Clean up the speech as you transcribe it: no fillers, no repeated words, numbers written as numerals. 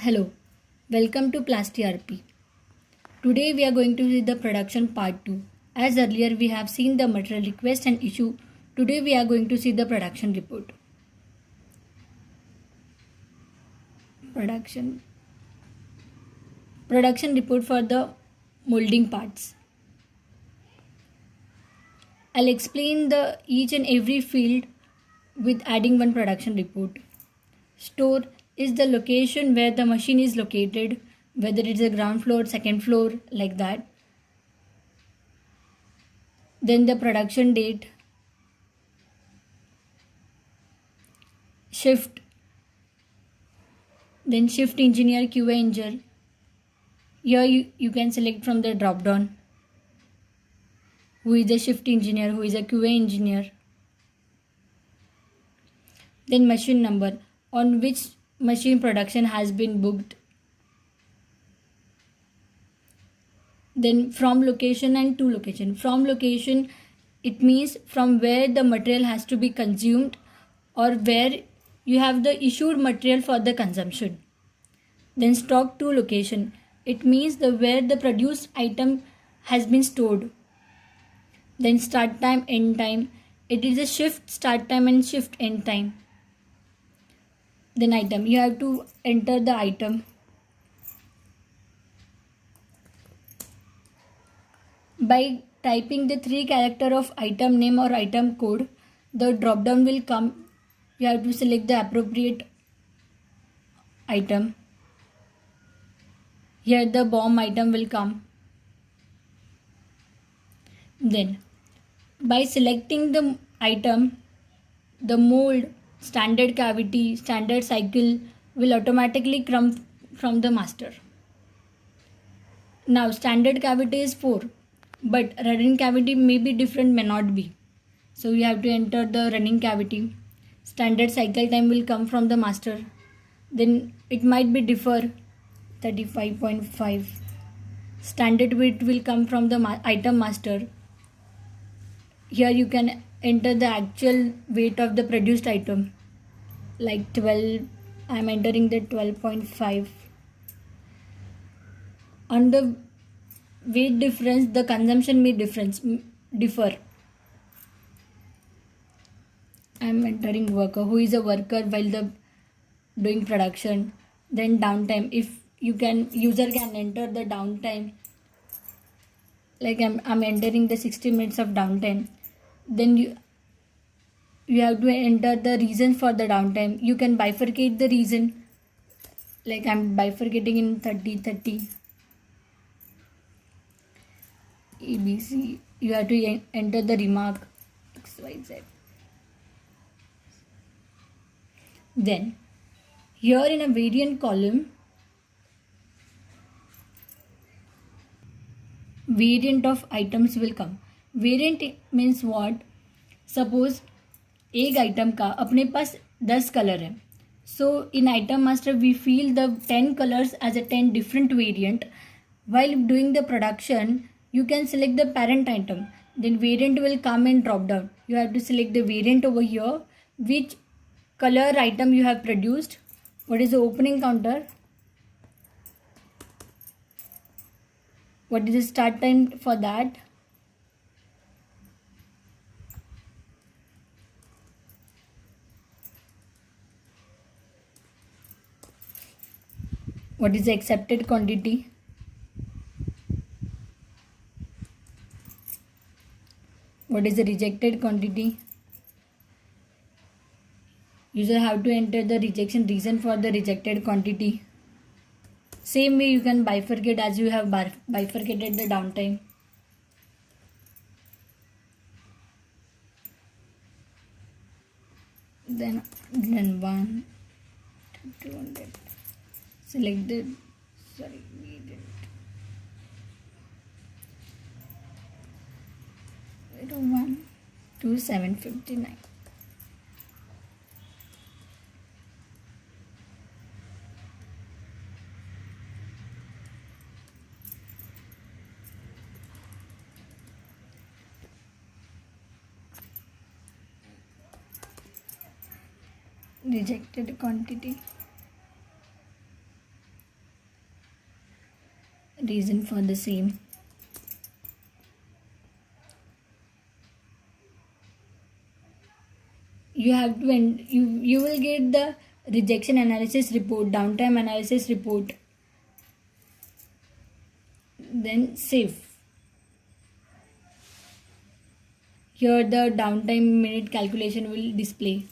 Hello, welcome to PlastiRP. Today we are going to see the production part 2. As earlier we have seen the material request and issue, today we are going to see the production report. Production report for the molding parts. I'll explain the each and every field with adding one production report. Store is the location where the machine is located, whether it's a ground floor, second floor, like that. Then the production date. Shift, then shift engineer, QA engineer. Here you can select from the drop down who is a shift engineer, who is a QA engineer. Then machine number, on which machine production has been booked. Then from location and to location. From location, it means from where the material has to be consumed or where you have the issued material for the consumption. Then stock to location, it means the where the produced item has been stored. Then start time, end time, it is a shift start time and shift end time. Then item, you have to enter the item. By typing the 3 character of item name or item code, the drop down will come. You have to select the appropriate item. Here the BOM item will come. Then by selecting the item, the mold, standard cavity, standard cycle will automatically come from the master. Now standard cavity is 4, but running cavity may be different, may not be. So you have to enter the running cavity. Standard cycle time will come from the master. Then it might be differ 35.5. Standard weight will come from the item master. Here you can enter the actual weight of the produced item, like 12. I am entering the 12.5. On the weight difference, the consumption may differ. I am entering worker, who is a worker while the doing production. Then downtime, if user can enter the downtime, like I'm entering the 60 minutes of downtime. Then you have to enter the reason for the downtime. You can bifurcate the reason, like I'm bifurcating in 30 ABC. You have to enter the remark XYZ. Then here in a variant column, variant of items will come. Variant means what? Suppose एक item का अपने पास 10 colour है. So in item master we feel the 10 colors as a 10 different variant. While doing the production, you can select the parent item. Then variant will come in drop down. You have to select the variant over here, which color item you have produced, what is the opening counter, what is the start time for that, what is the accepted quantity, what is the rejected quantity. User have to enter the rejection reason for the rejected quantity. Same way you can bifurcate as you have bifurcated the downtime. Then 1 to 200. Select the we didn't. 1 to 759. Rejected quantity. reason for the same. You have to you will get the rejection analysis report, downtime analysis report, then save. Here the downtime minute calculation will display.